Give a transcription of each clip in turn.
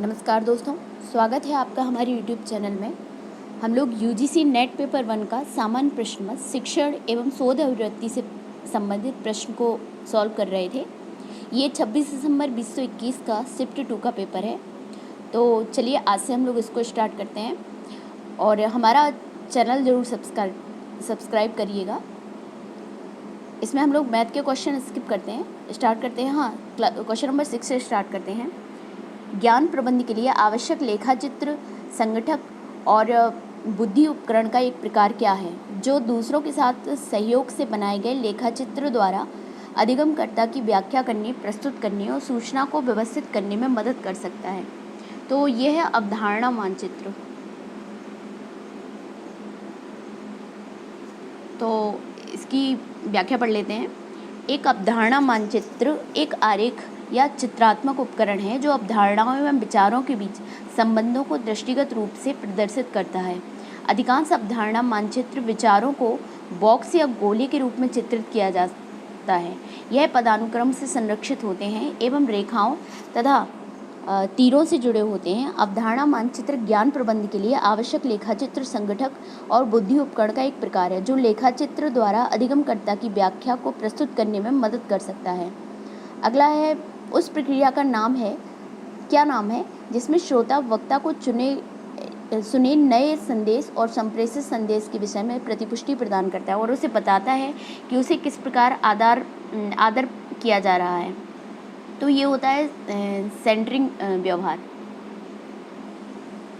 नमस्कार दोस्तों, स्वागत है आपका हमारे YouTube चैनल में। हम लोग UGC नेट पेपर 1 का सामान्य प्रश्न शिक्षण एवं शोध अभिवृत्ति से संबंधित प्रश्न को सॉल्व कर रहे थे। ये 26 दिसंबर 2021 का शिफ्ट 2 का पेपर है। तो चलिए आज से हम लोग इसको स्टार्ट करते हैं और हमारा चैनल ज़रूर सब्सक्राइब करिएगा। इसमें हम लोग मैथ के क्वेश्चन स्किप करते हैं, स्टार्ट करते हैं। हाँ, क्वेश्चन नंबर 6 से स्टार्ट करते हैं। ज्ञान प्रबंध के लिए आवश्यक लेखाचित्र संगठक और बुद्धि उपकरण का एक प्रकार क्या है जो दूसरों के साथ सहयोग से बनाए गए लेखाचित्र द्वारा अधिगमकर्ता की व्याख्या करने, प्रस्तुत करने और सूचना को व्यवस्थित करने में मदद कर सकता है। तो यह है अवधारणा मानचित्र। तो इसकी व्याख्या पढ़ लेते हैं। एक अवधारणा मानचित्र एक आरेख या चित्रात्मक उपकरण है जो अवधारणाओं एवं विचारों के बीच संबंधों को दृष्टिगत रूप से प्रदर्शित करता है। अधिकांश अवधारणा मानचित्र विचारों को बॉक्स या गोले के रूप में चित्रित किया जाता है। यह पदानुक्रम से संरक्षित होते हैं एवं रेखाओं तथा तीरों से जुड़े होते हैं। अवधारणा मानचित्र ज्ञान प्रबंध के लिए आवश्यक लेखाचित्र संगठक और बुद्धि उपकरण का एक प्रकार है जो लेखाचित्र द्वारा अधिगमकर्ता की व्याख्या को प्रस्तुत करने में मदद कर सकता है। अगला है उस प्रक्रिया का नाम है, क्या नाम है जिसमें श्रोता वक्ता को सुने नए संदेश और संप्रेषित संदेश के विषय में प्रतिपुष्टि प्रदान करता है और उसे बताता है कि उसे किस प्रकार आदर किया जा रहा है। तो ये होता है सेंटरिंग व्यवहार।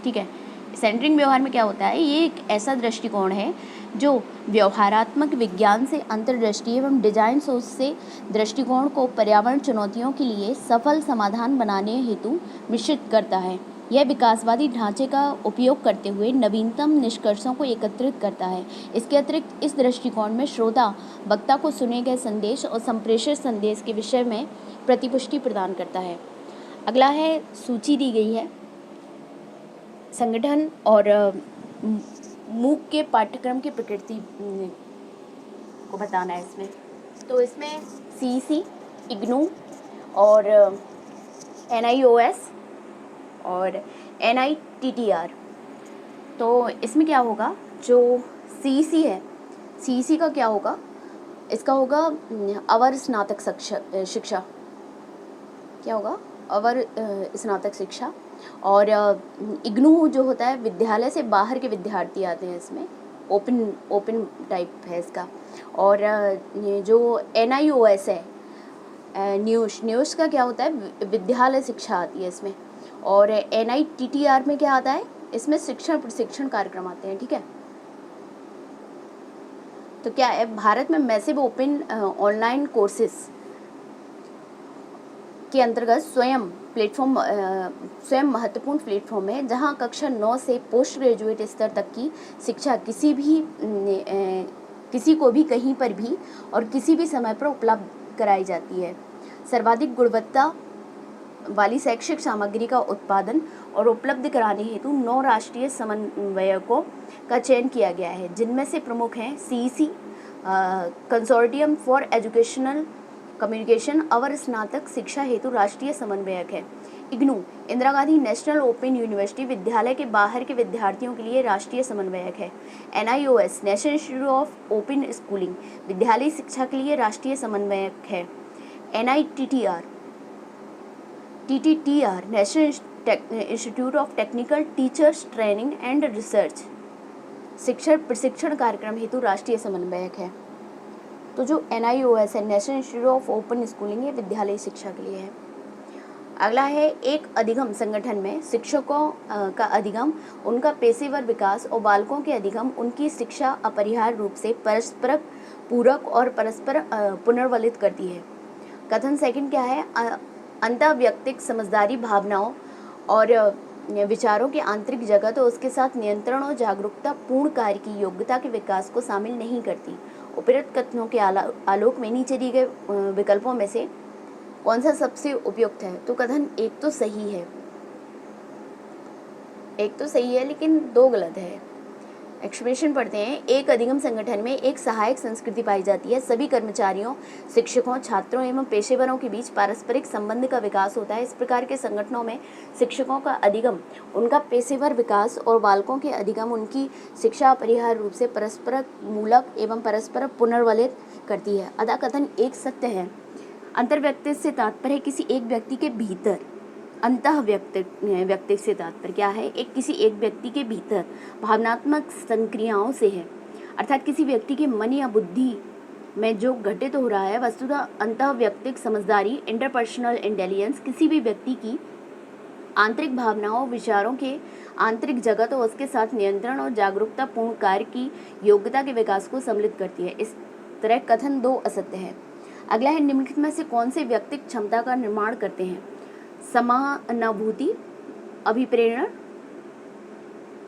ठीक है, सेंटरिंग व्यवहार में क्या होता है? ये एक ऐसा दृष्टिकोण है जो व्यवहारात्मक विज्ञान से अंतर्दृष्टि एवं डिजाइन सोच से दृष्टिकोण को पर्यावरण चुनौतियों के लिए सफल समाधान बनाने हेतु मिश्रित करता है। यह विकासवादी ढांचे का उपयोग करते हुए नवीनतम निष्कर्षों को एकत्रित करता है। इसके अतिरिक्त इस दृष्टिकोण में श्रोता वक्ता को सुने गए संदेश और संप्रेषित संदेश के विषय में प्रतिपुष्टि प्रदान करता है। अगला है, सूची दी गई है संगठन और मूक के पाठ्यक्रम की प्रकृति को बताना है इसमें। तो इसमें CEC, इग्नू और NIOS और NITTR। तो इसमें क्या होगा, जो CEC है, CEC का क्या होगा? इसका होगा अवर स्नातक शिक्षा। क्या होगा? अवर स्नातक शिक्षा। और इग्नू जो होता है, विद्यालय से बाहर के विद्यार्थी आते हैं इसमें, ओपन टाइप है इसका। और ये जो NIOS है, न्यूज़ का क्या होता है? विद्यालय शिक्षा आती है इसमें। और NITTR में क्या आता है? इसमें शिक्षण प्रशिक्षण कार्यक्रम आते हैं। ठीक है, तो क्या है, भारत में मैसिव ओपन ऑनलाइन कोर्सेस के अंतर्गत स्वयं महत्वपूर्ण प्लेटफॉर्म है जहां कक्षा 9 से पोस्ट ग्रेजुएट स्तर तक की शिक्षा किसी को भी कहीं पर भी और किसी भी समय पर उपलब्ध कराई जाती है। सर्वाधिक गुणवत्ता वाली शैक्षिक सामग्री का उत्पादन और उपलब्ध कराने हेतु 9 राष्ट्रीय समन्वयकों का चयन किया गया है, जिनमें से प्रमुख हैं CEC, consortium for educational communication, अवर स्नातक शिक्षा हेतु राष्ट्रीय समन्वयक है। IGNOU, Indira Gandhi national open university, विद्यालय के बाहर के विद्यार्थियों के लिए राष्ट्रीय समन्वयक है। NIOS, national institute of open schooling, विद्यालय शिक्षा के लिए राष्ट्रीय समन्वयक है। NITTR, national institute of technical teachers training and research, शिक्षण प्रशिक्षण कार्यक्रम हेतु राष्ट्रीय समन्वयक है। तो जो NIOS है, national institute of open schooling, ये विद्यालय शिक्षा के लिए है। अगला है, एक अधिगम संगठन में शिक्षकों का अधिगम, उनका पेशेवर विकास और बालकों के अधिगम उनकी शिक्षा अपरिहार्य रूप से परस्पर पूरक और परस्पर पुनर्वलित करती है। कथन सेकंड क्या है? अंतःव्यक्तिक समझदारी भावनाओं और विचारों के आंतरिक जगत और उसके साथ नियंत्रण और जागरूकता पूर्ण कार्य की योग्यता के विकास को शामिल नहीं करती। उपरोक्त कथनों के आलोक में नीचे दिए गए विकल्पों में से कौन सा सबसे उपयुक्त है? तो कथन एक तो सही है, लेकिन 2 गलत है। एक्सप्रेशन पढ़ते हैं। एक अधिगम संगठन में एक सहायक संस्कृति पाई जाती है। सभी कर्मचारियों, शिक्षकों, छात्रों एवं पेशेवरों के बीच पारस्परिक संबंध का विकास होता है। इस प्रकार के संगठनों में शिक्षकों का अधिगम उनका पेशेवर विकास और बालकों के अधिगम उनकी शिक्षा अपरिहार्य रूप से परस्पर मूलक एवं परस्पर पुनर्वलित करती है। अतः कथन एक सत्य है। अंतर्व्यक्ति से तात्पर्य किसी एक व्यक्ति के भीतर, अंतः व्यक्ति से तात्पर्य क्या है? किसी एक व्यक्ति के भीतर भावनात्मक संक्रियाओं से है, अर्थात किसी व्यक्ति के मन या बुद्धि में जो घटित हो रहा है। वस्तुतः अंतः व्यक्तिक समझदारी, इंटरपर्सनल इंटेलिजेंस किसी भी व्यक्ति की आंतरिक भावनाओं, विचारों के आंतरिक जगत और उसके साथ नियंत्रण और जागरूकता पूर्ण कार्य की योग्यता के विकास को सम्मिलित करती है। इस तरह कथन दो असत्य है। अगला है, निम्नलिखित में से कौन से व्यक्तिक क्षमता का निर्माण करते हैं? समानुभूति, अभिप्रेरण,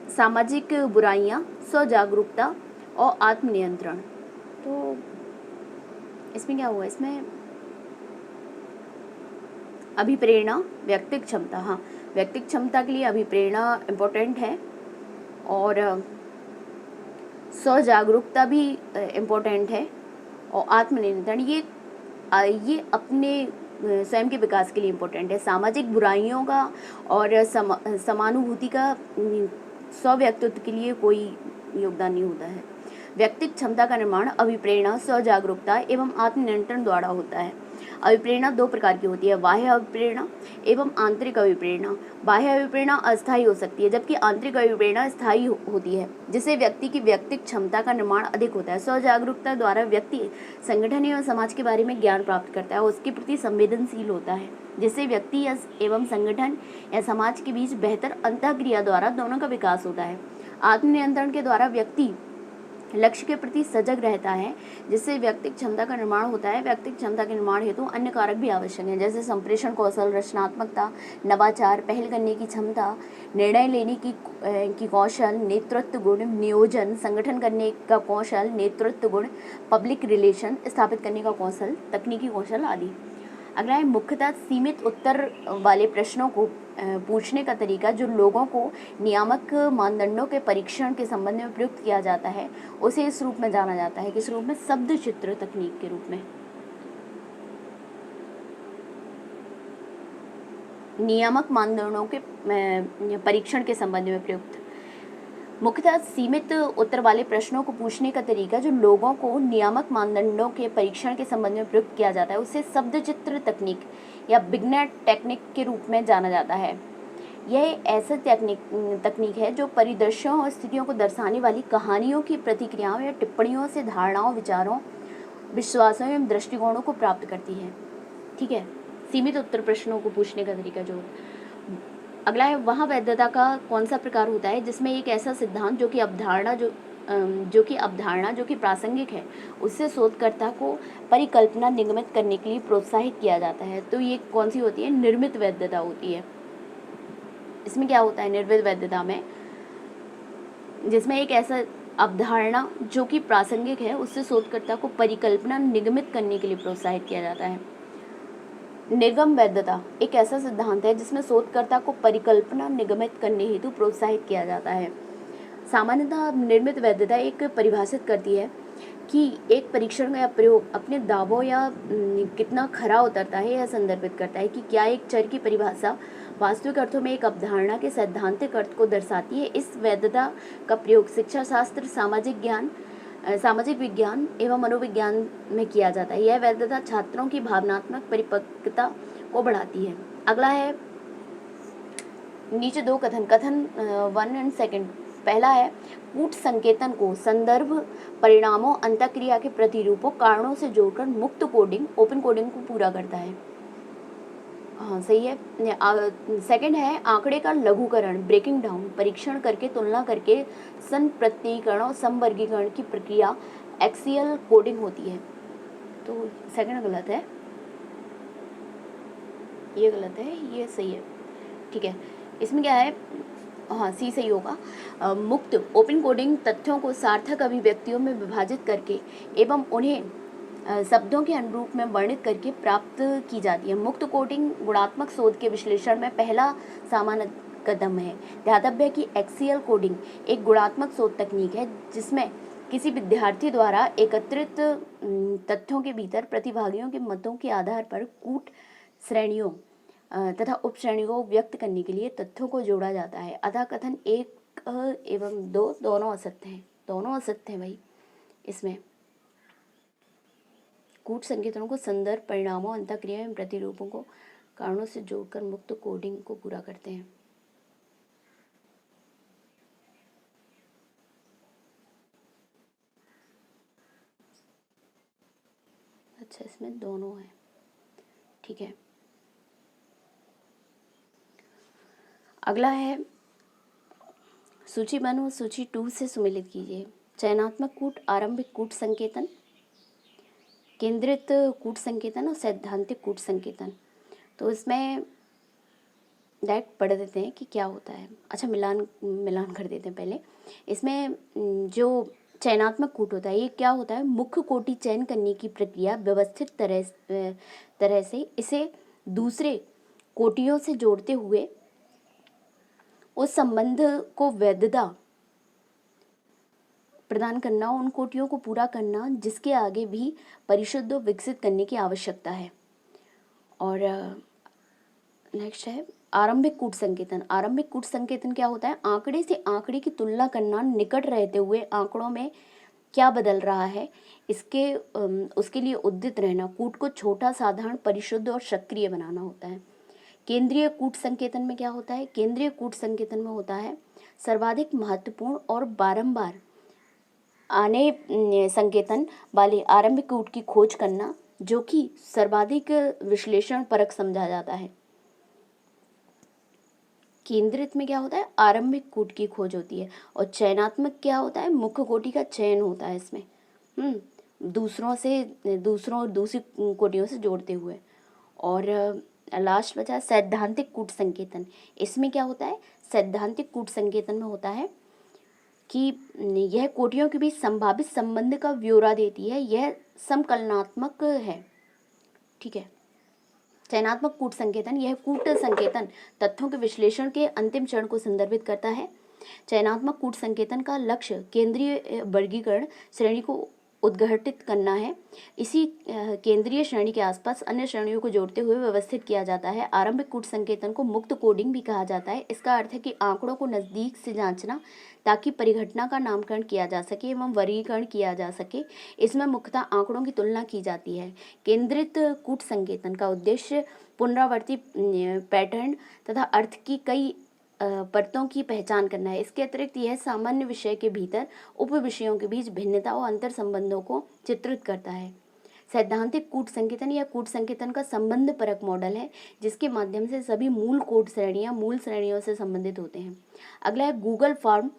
सामाजिक बुराइयां, स्वजागरूकता और आत्मनियंत्रण। तो इसमें क्या हुआ? इसमें अभिप्रेरणा, व्यक्तिक क्षमता, हाँ, व्यक्तिक क्षमता के लिए अभिप्रेरणा इम्पोर्टेंट है और स्वजागरूकता भी इम्पोर्टेंट है और आत्मनियंत्रण ये अपने स्वयं के विकास के लिए इम्पोर्टेंट है। सामाजिक बुराइयों का और समानुभूति का स्वव्यक्तित्व के लिए कोई योगदान नहीं होता है। व्यक्तिक क्षमता का निर्माण अभिप्रेरणा, स्वजागरूकता एवं आत्मनियंत्रण द्वारा होता है। अभिप्रेरणा दो प्रकार की होती है, बाह्य अभिप्रेरणा एवं आंतरिक अभिप्रेरणा। बाह्य अभिप्रेरणा अस्थायी हो सकती है जबकि आंतरिक अभिप्रेरणा स्थायी होती है, जिससे व्यक्ति की व्यक्तिक क्षमता का निर्माण अधिक होता है। स्वजागरूकता द्वारा व्यक्ति संगठन एवं समाज के बारे में ज्ञान प्राप्त करता है और उसके प्रति संवेदनशील होता है, जिससे व्यक्ति एवं संगठन या समाज के बीच बेहतर अंतःक्रिया द्वारा दोनों का विकास होता है। आत्मनियंत्रण के द्वारा व्यक्ति लक्ष्य के प्रति सजग रहता है, जिससे व्यक्तिक क्षमता का निर्माण होता है। व्यक्तिक क्षमता के निर्माण हेतु अन्य कारक भी आवश्यक हैं, जैसे संप्रेषण कौशल, रचनात्मकता, नवाचार, पहल करने की क्षमता, निर्णय लेने की कौशल, नेतृत्व गुण, नियोजन, संगठन करने का कौशल, नेतृत्व गुण, पब्लिक रिलेशन स्थापित करने का कौशल, तकनीकी कौशल आदि। अगला है, मुख्यतः सीमित उत्तर वाले प्रश्नों को पूछने का तरीका जो लोगों को नियामक मानदंडों के परीक्षण के संबंध में प्रयुक्त किया जाता है, उसे इस रूप में जाना जाता है। किस रूप में? शब्द चित्र तकनीक के रूप में। नियामक मानदंडों के परीक्षण के संबंध में प्रयुक्त। मुख्यतः सीमित उत्तर वाले प्रश्नों को पूछने का तरीका जो लोगों को नियामक मानदंडों के परीक्षण के संबंध में प्रयुक्त किया जाता है, उसे शब्द चित्र तकनीक या बिगनर टेक्निक के रूप में जाना जाता है। यह ऐसा तकनीक है जो परिदृश्यों और स्थितियों को दर्शाने वाली कहानियों की प्रतिक्रियाओं या टिप्पणियों से धारणाओं, विचारों, विश्वासों एवं दृष्टिकोणों को प्राप्त करती है। ठीक है, सीमित उत्तर प्रश्नों को पूछने का तरीका जो। अगला है, वहाँ वैधता का कौन सा प्रकार होता है जिसमें एक ऐसा सिद्धांत जो कि अवधारणा जो कि प्रासंगिक है, उससे शोधकर्ता को परिकल्पना निगमित करने के लिए प्रोत्साहित किया जाता है। तो ये कौन सी होती है? निर्मित वैधता होती है। इसमें क्या होता है निर्मित वैधता में? जिसमें एक ऐसा अवधारणा जो कि प्रासंगिक है, उससे शोधकर्ता को परिकल्पना निगमित करने के लिए प्रोत्साहित किया जाता है। निर्गम वैधता एक ऐसा सिद्धांत है जिसमें शोधकर्ता को परिकल्पना निगमित करने हेतु प्रोत्साहित किया जाता है। सामान्यतः निर्मित वैधता एक परिभाषित करती है कि एक परीक्षण या प्रयोग अपने दावों या कितना खरा उतरता है, यह संदर्भित करता है कि क्या एक चर की परिभाषा वास्तविक अर्थों में एक अवधारणा के सैद्धांतिक अर्थ को दर्शाती है। इस वैधता का प्रयोग शिक्षा शास्त्र, सामाजिक विज्ञान एवं मनोविज्ञान में किया जाता है। यह वैधता छात्रों की भावनात्मक परिपक्वता को बढ़ाती है। अगला है, नीचे दो कथन 1 एंड 2। पहला है, कूट संकेतन को संदर्भ, परिणामों, अंतःक्रिया के प्रतिरूपों, कारणों से जोड़कर मुक्त कोडिंग, ओपन कोडिंग को पूरा करता है। हाँ, सही है। सेकंड है, आंकड़े का लघुकरण, ब्रेकिंग डाउन, परीक्षण करके, तुलना करके, संप्रत्ययीकरण और संवर्गीकरण की प्रक्रिया एक्सियल कोडिंग होती है। तो सेकंड गलत है, ये गलत है, ये सही है। ठीक है, इसमें क्या है? हाँ, सी सही होगा। मुक्त ओपन कोडिंग तथ्यों को सार्थक अभिव्यक्तियों में विभाजित करके एवं उन्हें शब्दों के अनुरूप में वर्णित करके प्राप्त की जाती है। मुक्त कोडिंग गुणात्मक शोध के विश्लेषण में पहला सामान्य कदम है। ध्यातव्य है कि एक्सीएल कोडिंग एक गुणात्मक शोध तकनीक है जिसमें किसी विद्यार्थी द्वारा एकत्रित तथ्यों के भीतर प्रतिभागियों के मतों के आधार पर कूट श्रेणियों तथा उप श्रेणियों को व्यक्त करने के लिए तथ्यों को जोड़ा जाता है। अतः कथन 1 एवं 2 दोनों असत्य हैं, दोनों असत्य हैं भाई। इसमें कूट संकेतनों को संदर्भ, परिणामों, अंतःक्रिया एवं प्रतिरूपों को कारणों से जोड़कर मुक्त कोडिंग को पूरा करते हैं। अच्छा, इसमें दोनों है, ठीक है। अगला है सूची 1 और सूची 2 से सुमेलित कीजिए। चयनात्मक कूट, आरंभिक कूट संकेतन, केंद्रित कूट संकेतन और सैद्धांतिक कूट संकेतन। तो इसमें डायरेक्ट पढ़ देते हैं कि क्या होता है। अच्छा, मिलान कर देते हैं पहले। इसमें जो चयनात्मक कूट होता है, ये क्या होता है? मुख्य कोटि चयन करने की प्रक्रिया व्यवस्थित तरह से इसे दूसरे कोटियों से जोड़ते हुए उस संबंध को वैधता प्रदान करना, उन कोटियों को पूरा करना जिसके आगे भी परिशुद्ध विकसित करने की आवश्यकता है। और नेक्स्ट है आरंभिक कूट संकेतन। आरंभिक कूट संकेतन क्या होता है? आंकड़े से आंकड़े की तुलना करना, निकट रहते हुए आंकड़ों में क्या बदल रहा है उसके लिए उद्यत रहना। कूट को छोटा, साधारण, परिशुद्ध और सक्रिय बनाना होता है। केंद्रीय कूट संकेतन में क्या होता है? केंद्रीय कूट संकेतन में होता है सर्वाधिक महत्वपूर्ण और बारंबार आने संकेतन वाले आरंभिक कूट की खोज करना, जो कि सर्वाधिक विश्लेषण परक समझा जाता है। केंद्रित में क्या होता है? आरंभिक कूट की खोज होती है। और चयनात्मक क्या होता है? मुख्य कोटि का चयन होता है इसमें, दूसरी कोटियों से जोड़ते हुए। और लास्ट बचा सैद्धांतिक कूट संकेतन। इसमें क्या होता है? सैद्धांतिक कूट संकेतन में होता है कि यह कोटियों के बीच संभावित संबंध का ब्यौरा देती है, यह समकलनात्मक है, ठीक है। चयनात्मक कूट संकेतन, यह कूट संकेतन तथ्यों के विश्लेषण के अंतिम चरण को संदर्भित करता है। चयनात्मक कूट संकेतन का लक्ष्य केंद्रीय वर्गीकरण श्रेणी को उद्घाटित करना है। इसी केंद्रीय श्रेणी के आसपास अन्य श्रेणियों को जोड़ते हुए व्यवस्थित किया जाता है। आरंभिक कूट संकेतन को मुक्त कोडिंग भी कहा जाता है। इसका अर्थ है कि आंकड़ों को नज़दीक से जांचना ताकि परिघटना का नामकरण किया जा सके एवं वर्गीकरण किया जा सके। इसमें मुख्यतः आंकड़ों की तुलना की जाती है। केंद्रित कूट संकेतन का उद्देश्य पुनरावर्ती पैटर्न तथा अर्थ की कई परतों की पहचान करना है। इसके अतिरिक्त यह सामान्य विषय के भीतर उप विषयों के बीच भिन्नता और अंतर संबंधों को चित्रित करता है। सैद्धांतिक कूट संकेतन या कूट संकेतन का संबंध परक मॉडल है जिसके माध्यम से सभी मूल कोड श्रेणियां मूल श्रेणियों से संबंधित होते हैं। अगला है गूगल फॉर्म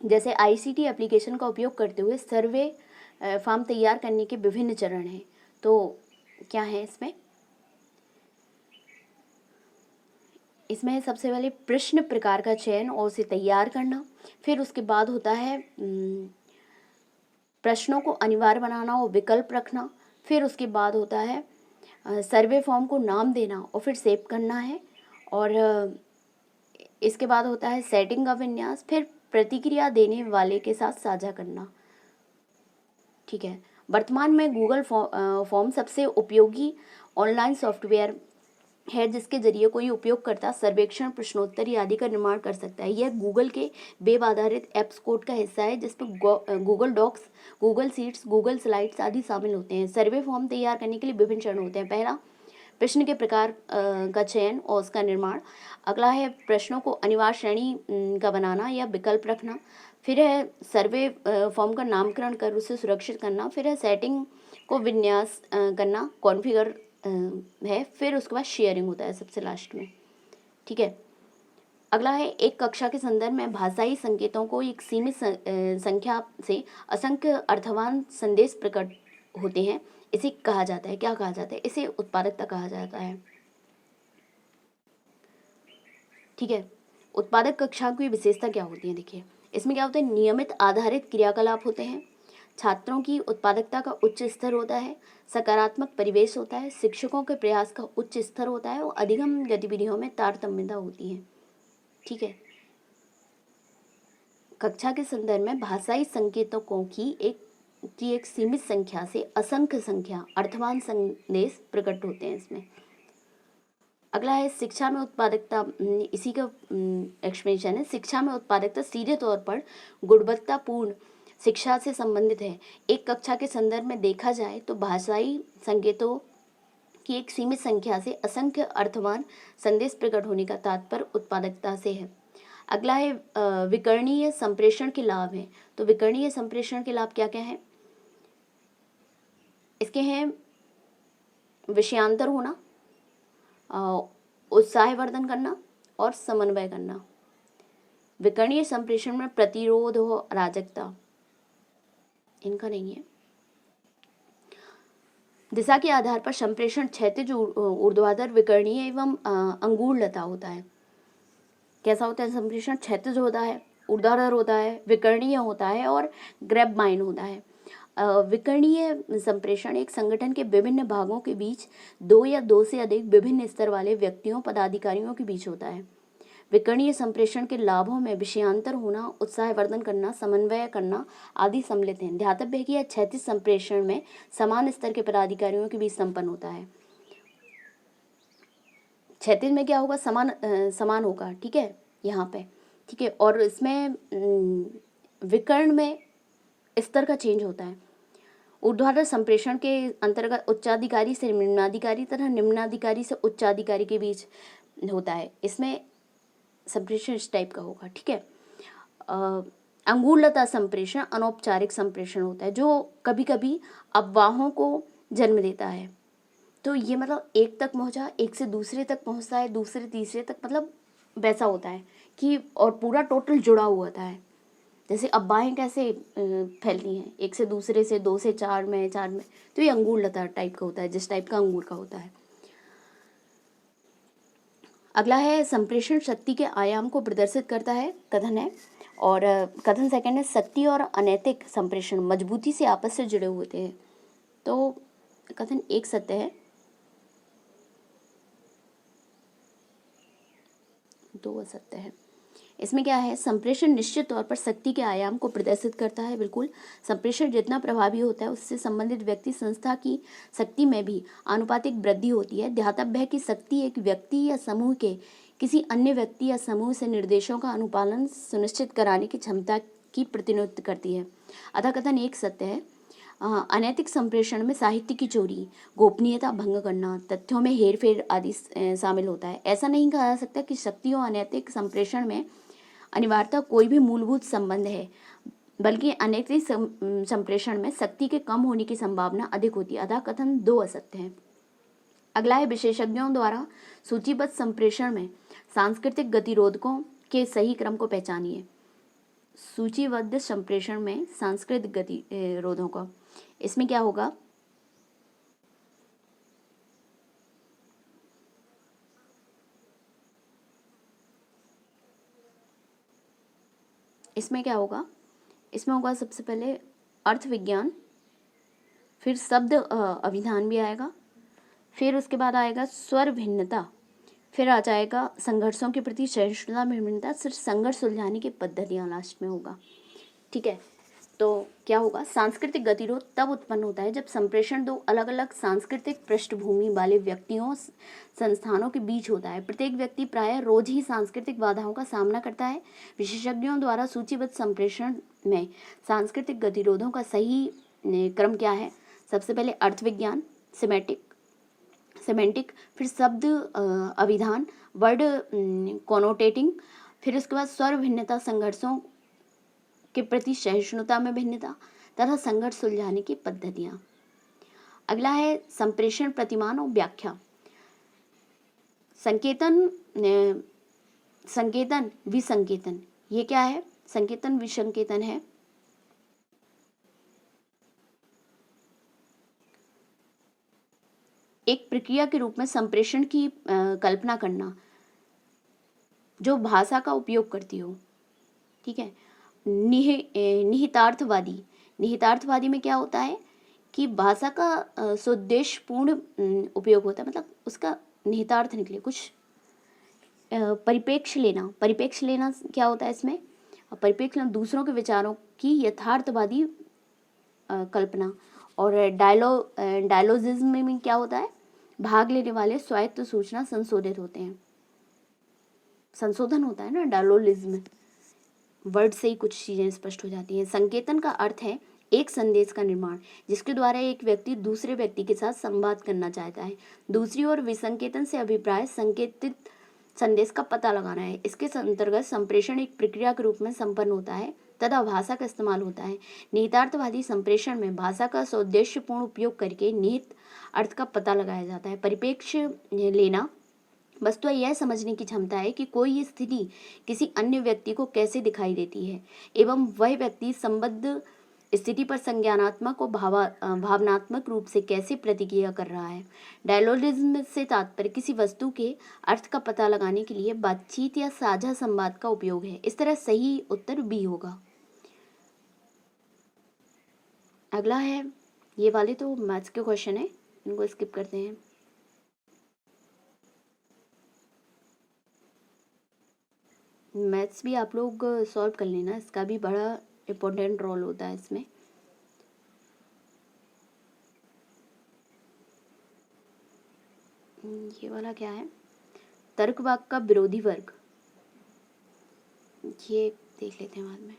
जैसे आईसीटी एप्लीकेशन का उपयोग करते हुए सर्वे फॉर्म तैयार करने के विभिन्न चरण हैं। तो क्या है इसमें सबसे पहले प्रश्न प्रकार का चयन और उसे तैयार करना, फिर उसके बाद होता है प्रश्नों को अनिवार्य बनाना और विकल्प रखना, फिर उसके बाद होता है सर्वे फॉर्म को नाम देना और फिर सेव करना है, और इसके बाद होता है सेटिंग का विन्यास, फिर प्रतिक्रिया देने वाले के साथ साझा करना, ठीक है। वर्तमान में गूगल फॉर्म सबसे उपयोगी ऑनलाइन सॉफ्टवेयर है जिसके जरिए कोई उपयोगकर्ता सर्वेक्षण, प्रश्नोत्तरी आदि का निर्माण कर सकता है। यह गूगल के वेब आधारित एप्स कोड का हिस्सा है जिसमें Google docs, Google sheets, Google slides आदि शामिल होते हैं। सर्वे फॉर्म तैयार करने के लिए विभिन्न चरण होते हैं। पहला, प्रश्न के प्रकार का चयन और उसका निर्माण। अगला है प्रश्नों को अनिवार्य श्रेणी का बनाना या विकल्प रखना। फिर है सर्वे फॉर्म का नामकरण कर उसे सुरक्षित करना। फिर है सेटिंग को विन्यास करना, कॉन्फ़िगर है। फिर उसके बाद शेयरिंग होता है सबसे लास्ट में, ठीक है। अगला है एक कक्षा के संदर्भ में भाषाई संकेतों को एक सीमित संख्या से असंख्य अर्थवान संदेश प्रकट होते हैं। इसे कहा जाता है, क्या कहा जाता है? इसे उत्पादकता कहा जाता है, ठीक है। उत्पादक कक्षा की विशेषता क्या होती है? देखिए, इसमें क्या होता है? नियमित आधारित क्रियाकलाप होते हैं, छात्रों की उत्पादकता का उच्च स्तर होता है, सकारात्मक परिवेश होता है, शिक्षकों के प्रयास का उच्च स्तर होता है और अधिगम गतिविधियों में तारतम्यता होती है। ठीक है। कक्षा के संदर्भ में भाषाई संकेतकों की एक सीमित संख्या से असंख्य संख्या अर्थवान संदेश प्रकट होते हैं इसमें। अगला है शिक्षा में उत्पादकता। इसी का एक्सप्लेनेशन है। शिक्षा में उत्पादकता सीधे तौर पर गुणवत्तापूर्ण शिक्षा से संबंधित है। एक कक्षा के संदर्भ में देखा जाए तो भाषाई संकेतों की एक सीमित संख्या से असंख्य अर्थवान संदेश प्रकट होने का तात्पर्य उत्पादकता से है। अगला है विकर्णीय संप्रेषण के लाभ हैं। तो विकर्णीय संप्रेषण के लाभ क्या क्या हैं? इसके हैं विषयांतर होना, उत्साहवर्धन करना और समन्वय करना। विकर्णीय संप्रेषण में प्रतिरोध हो, अराजकता इनका नहीं है। दिशा के आधार पर संप्रेषण क्षैतिज, ऊर्ध्वाधर, विकर्णीय एवं अंगुलता होता है। कैसा होता है संप्रेषण? क्षैतिज होता है, ऊर्ध्वाधर होता है, विकर्णीय होता है और ग्रेपवाइन होता है। विकर्णीय संप्रेषण एक संगठन के विभिन्न भागों के बीच दो या दो से अधिक विभिन्न स्तर वाले व्यक्तियों, पदाधिकारियों के बीच होता है। विकर्णीय संप्रेषण के लाभों में विषयांतर होना, उत्साहवर्धन करना, समन्वय करना आदि सम्मिलित हैं। ध्यातव्य है कि यह क्षैतिज संप्रेषण में समान स्तर के पदाधिकारियों के बीच संपन्न होता है। क्षैतिज में क्या होगा? समान होगा, ठीक है, यहाँ पे, ठीक है। और इसमें विकर्ण में स्तर का चेंज होता है। ऊर्ध्वाधर संप्रेषण के अंतर्गत उच्चाधिकारी से निम्नाधिकारी तथा निम्नाधिकारी से उच्चाधिकारी के बीच होता है। इसमें संप्रेषण इस टाइप का होगा, ठीक है। अंगुलता संप्रेषण अनौपचारिक संप्रेषण होता है, जो कभी कभी अफवाहों को जन्म देता है। तो ये मतलब एक तक पहुंचा, एक से दूसरे तक पहुंचता है, दूसरे तीसरे तक, मतलब वैसा होता है कि और पूरा टोटल जुड़ा हुआ होता है। जैसे अफवाहें कैसे फैलती हैं, एक से दूसरे से, दो से चार में, चार में, तो ये अंगुलता टाइप का होता है, जिस टाइप का अंगूर का होता है। अगला है संप्रेषण शक्ति के आयाम को प्रदर्शित करता है, कथन है। और कथन सेकंड है शक्ति और अनैतिक संप्रेषण मजबूती से आपस से जुड़े होते हैं। तो कथन एक सत्य है, दो असत्य है। इसमें क्या है? संप्रेषण निश्चित तौर पर शक्ति के आयाम को प्रदर्शित करता है। बिल्कुल, संप्रेषण जितना प्रभावी होता है उससे संबंधित व्यक्ति संस्था की शक्ति में भी आनुपातिक वृद्धि होती है। ध्यातव्य है कि शक्ति एक व्यक्ति या समूह के किसी अन्य व्यक्ति या समूह से निर्देशों का अनुपालन सुनिश्चित कराने की क्षमता की प्रतिनिधित्व करती है। अतः कथन एक सत्य है। अनैतिक संप्रेषण में साहित्य की चोरी, गोपनीयता भंग करना, तथ्यों में हेरफेर आदि शामिल होता है। ऐसा नहीं कहा जा सकता कि शक्ति और अनैतिक संप्रेषण में अनिवार्यता कोई भी मूलभूत संबंध है, बल्कि अनैतिक संप्रेषण में शक्ति के कम होने की संभावना अधिक होती है। अतः कथन दो असत्य हैं। अगला है विशेषज्ञों द्वारा सूचीबद्ध संप्रेषण में सांस्कृतिक गतिरोधकों के सही क्रम को पहचानिए। सूचीबद्ध संप्रेषण में सांस्कृतिक गतिरोधों का, इसमें क्या होगा? इसमें क्या होगा? इसमें होगा सबसे पहले अर्थ विज्ञान, फिर शब्द अभिधान भी आएगा, फिर उसके बाद आएगा स्वर भिन्नता, फिर आ जाएगा संघर्षों के प्रति सहिष्णुता में भिन्नता, सिर्फ संघर्ष सुलझाने की पद्धतियाँ लास्ट में होगा, ठीक है। तो क्या होगा? सांस्कृतिक गतिरोध तब उत्पन्न होता है जब संप्रेषण दो अलग अलग सांस्कृतिक पृष्ठभूमि वाले व्यक्तियों, संस्थानों के बीच होता है। प्रत्येक व्यक्ति प्रायः रोज ही सांस्कृतिक बाधाओं का सामना करता है। विशेषज्ञों द्वारा सूचीबद्ध संप्रेषण में सांस्कृतिक गतिरोधों का सही क्रम क्या है? सबसे पहले अर्थ विज्ञान, सेमेंटिक, फिर शब्द अभिधान, वर्ड कॉनोटेटिंग, फिर उसके बाद स्वर भिन्नता, संघर्षों के प्रति सहिष्णुता में भिन्नता तथा संघर्ष सुलझाने की पद्धतियाँ। अगला है संप्रेषण प्रतिमान और व्याख्या। संकेतन विसंकेतन, ये क्या है? संकेतन विसंकेतन है एक प्रक्रिया के रूप में संप्रेषण की कल्पना करना जो भाषा का उपयोग करती हो, ठीक है। निहितार्थवादी में क्या होता है कि भाषा का सुद्देश्यपूर्ण उपयोग होता है, मतलब उसका निहितार्थ निकले कुछ, परिप्रेक्ष्य लेना क्या होता है इसमें? परिप्रेक्ष्य लेना दूसरों के विचारों की यथार्थवादी कल्पना। और डायलोजिज्म में क्या होता है? भाग लेने वाले स्वायत्त सूचना संशोधित होते हैं, संशोधन होता है ना डायलोलिज्म, वर्ड से ही कुछ चीजें स्पष्ट हो जाती हैं। संकेतन का अर्थ है एक संदेश का निर्माण जिसके द्वारा एक व्यक्ति दूसरे व्यक्ति के साथ संवाद करना चाहता है। दूसरी ओर विसंकेतन से अभिप्राय संकेतित संदेश का पता लगाना है। इसके अंतर्गत संप्रेषण एक प्रक्रिया के रूप में संपन्न होता है तथा भाषा का इस्तेमाल होता है। निहितार्थवादी संप्रेषण में भाषा का सौद्देश्यपूर्ण उपयोग करके निहित अर्थ का पता लगाया जाता है। परिप्रेक्ष्य लेना वस्तुतः यह समझने की क्षमता है कि कोई स्थिति किसी अन्य व्यक्ति को कैसे दिखाई देती है एवं वह व्यक्ति संबद्ध स्थिति पर संज्ञानात्मक और भावनात्मक रूप से कैसे प्रतिक्रिया कर रहा है। डायलोलिज्म से तात्पर्य किसी वस्तु के अर्थ का पता लगाने के लिए बातचीत या साझा संवाद का उपयोग है। इस तरह सही उत्तर बी होगा। अगला है, ये वाले तो मैथ्स के क्वेश्चन है, इनको स्किप करते हैं। मैथ्स भी आप लोग सॉल्व कर लेना, इसका भी बड़ा इम्पोर्टेंट रोल होता है इसमें। ये वाला क्या है? तर्क वाक्य का विरोधी वर्ग, ये देख लेते हैं बाद में।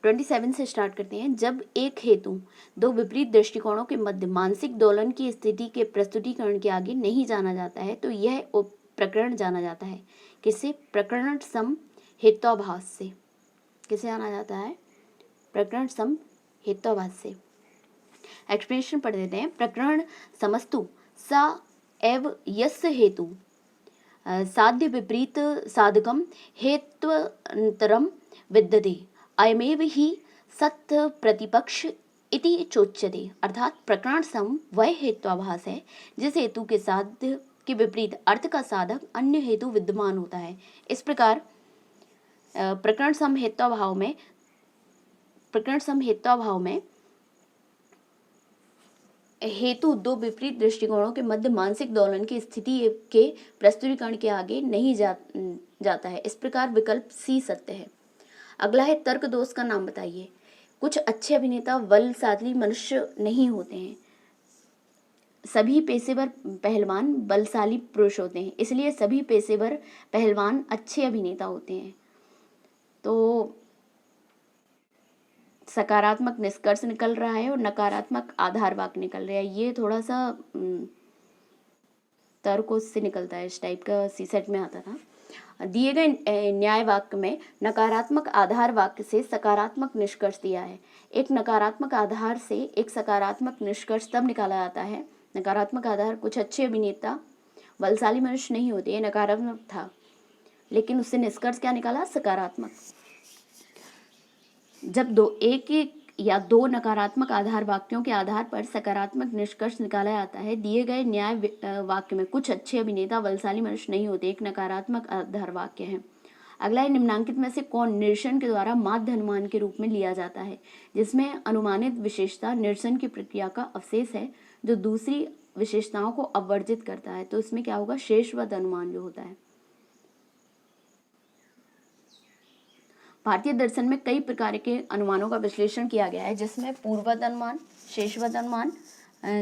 27 से स्टार्ट करते हैं। जब एक हेतु दो विपरीत दृष्टिकोणों के मध्य मानसिक दोलन की स्थिति के प्रस्तुतिकरण के आगे नहीं जाना जाता है तो यह प्रकरण जाना जाता है। किसे? प्रकरण सम हेत्वाभास से। किसे आना जाता है? प्रकरण सम हेत्वाभास से। एक्सप्लेनेशन पढ़ देते हैं। प्रकरण समस्तु सा एव यस्य हेतु साध्य विपरीत साधकम हेत्वन्तरम विद्यते अयमेव ही सत्य प्रतिपक्ष इति चोच्यते। अर्थात प्रकरण सम वह हेत्वाभास है जिस हेतु के साध्य के विपरीत अर्थ का साधक अन्य हेतु विद्यमान होता है। इस प्रकार प्रकरण सम हेत्वाभाव में हेतु दो विपरीत दृष्टिकोणों के मध्य मानसिक दोलन की स्थिति के प्रस्तुतिकरण के आगे नहीं जाता है। इस प्रकार विकल्प सी सत्य है। अगला है, तर्क दोष का नाम बताइए। कुछ अच्छे अभिनेता बलशाली मनुष्य नहीं होते हैं। सभी पेशेवर पहलवान बलशाली पुरुष होते हैं, इसलिए सभी पेशेवर पहलवान अच्छे अभिनेता होते हैं। तो सकारात्मक निष्कर्ष निकल रहा है और नकारात्मक आधार वाक्य निकल रहा है। ये थोड़ा सा तर्क से निकलता है, इस टाइप का सी सेट में आता था। दिए गए न्याय वाक्य में नकारात्मक आधार वाक्य से सकारात्मक निष्कर्ष दिया है। एक नकारात्मक आधार से एक सकारात्मक निष्कर्ष तब निकाला जाता है। नकारात्मक आधार कुछ अच्छे अभिनेता बलशाली मनुष्य नहीं होते, ये नकारात्मक था, लेकिन उससे निष्कर्ष क्या निकाला? सकारात्मक। जब एक या दो नकारात्मक आधार वाक्यों के आधार पर सकारात्मक निष्कर्ष निकाला जाता है। दिए गए न्याय वाक्य में कुछ अच्छे अभिनेता बलशाली मनुष्य नहीं होते, एक नकारात्मक आधार वाक्य है। अगला है, निम्नांकित में से कौन निरसन के द्वारा माध्य अनुमान के रूप में लिया जाता है, जिसमें अनुमानित विशेषता निरसन की प्रक्रिया का अवशेष है जो दूसरी विशेषताओं को अवर्जित करता है। तो इसमें क्या होगा? शेषवत अनुमान जो होता है। भारतीय दर्शन में कई प्रकार के अनुमानों का विश्लेषण किया गया है, जिसमें पूर्ववत अनुमान, शेषवत अनुमान,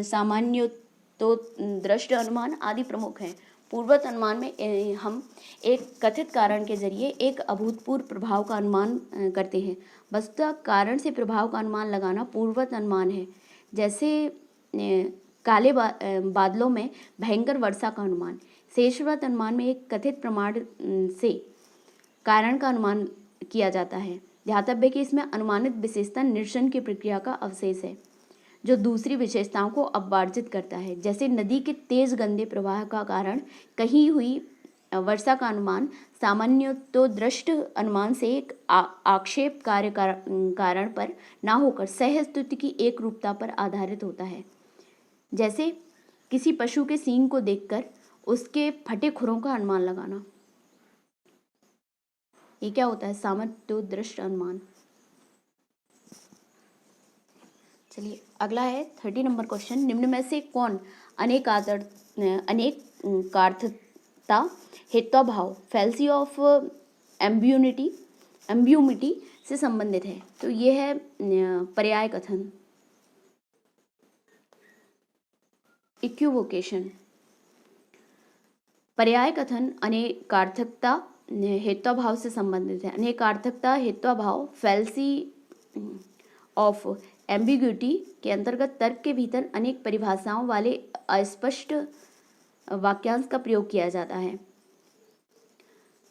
सामान्योत्तरदृष्ट अनुमान आदि प्रमुख हैं। पूर्ववत अनुमान में हम एक कथित कारण के जरिए एक अभूतपूर्व प्रभाव का अनुमान करते हैं। वस्तुतः कारण से प्रभाव का अनुमान लगाना पूर्ववत अनुमान है। जैसे काले बादलों में भयंकर वर्षा का अनुमान। शेषवत अनुमान में एक कथित प्रमाण से कारण का अनुमान किया जाता है। ध्यातव्य है कि इसमें अनुमानित विशेषता निरसन की प्रक्रिया का अवशेष है जो दूसरी विशेषताओं को अपवार्जित करता है। जैसे नदी के तेज गंदे प्रवाह का कारण कहीं हुई वर्षा का अनुमान सामान्योत्तरदृष्ट अनुमान से एक आक्षेप कार्य कारण पर ना होकर सहस्तित्व की एक रूपता पर आधारित होता है। जैसे किसी पशु के सींग को देखकर उसके फटे खुरों का अनुमान लगाना, ये क्या होता है? सामान्योत्तरदृष्ट अनुमान। चलिए अगला है 30 नंबर क्वेश्चन। निम्न में से कौन अनेकार्थता हेत्वाभाव फैल्सी ऑफ एम्ब्यूमिटी से संबंधित है। तो ये है पर्याय कथन। इक्विवोकेशन, पर्याय कथन अनेकार्थकता हेत्वाभाव से संबंधित है। अनेकार्थकता हेत्वाभाव फैल्सी ऑफ एम्बिग्यूटी के अंतर्गत तर्क के भीतर अनेक परिभाषाओं वाले अस्पष्ट वाक्यांश का प्रयोग किया जाता है।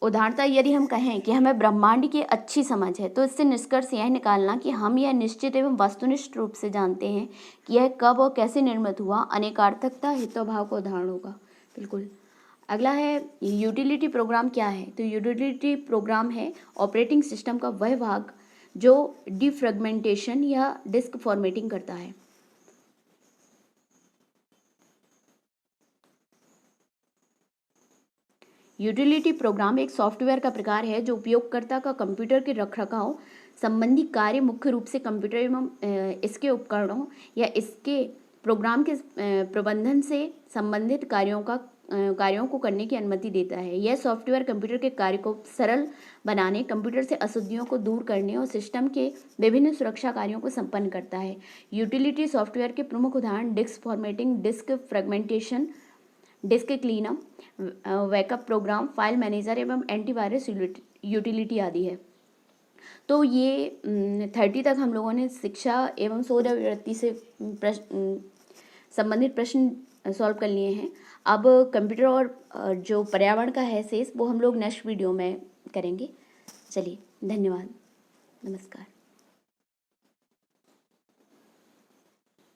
उदाहरणतः यदि हम कहें कि हमें ब्रह्मांड की अच्छी समझ है, तो इससे निष्कर्ष यह निकालना कि हम यह निश्चित एवं वस्तुनिष्ठ रूप से जानते हैं कि यह कब और कैसे निर्मित हुआ, अनेकार्थकता हेत्वाभाव का उदाहरण होगा। बिल्कुल। अगला है यूटिलिटी प्रोग्राम क्या है। तो यूटिलिटी प्रोग्राम है ऑपरेटिंग सिस्टम का वह भाग जो डिफ्रेगमेंटेशन या डिस्क फॉर्मेटिंग करता है। यूटिलिटी प्रोग्राम एक सॉफ्टवेयर का प्रकार है जो उपयोगकर्ता का कंप्यूटर के रखरखाव संबंधी कार्य मुख्य रूप से कंप्यूटर एवं इसके उपकरणों या इसके प्रोग्राम के प्रबंधन से संबंधित कार्यों को करने की अनुमति देता है। यह सॉफ्टवेयर कंप्यूटर के कार्य को सरल बनाने, कंप्यूटर से अशुद्धियों को दूर करने और सिस्टम के विभिन्न सुरक्षा कार्यों को संपन्न करता है। यूटिलिटी सॉफ्टवेयर के प्रमुख उदाहरण disk formatting, disk fragmentation, disk cleanup, backup program, file manager एवं एंटीवायरस यूटिलिटी आदि है। तो ये 30 तक हम लोगों ने शिक्षा एवं शोध वृत्ति से संबंधित प्रश्न सॉल्व कर लिए हैं। अब कंप्यूटर और जो पर्यावरण का है शेष, वो हम लोग नेक्स्ट वीडियो में करेंगे। चलिए, धन्यवाद, नमस्कार।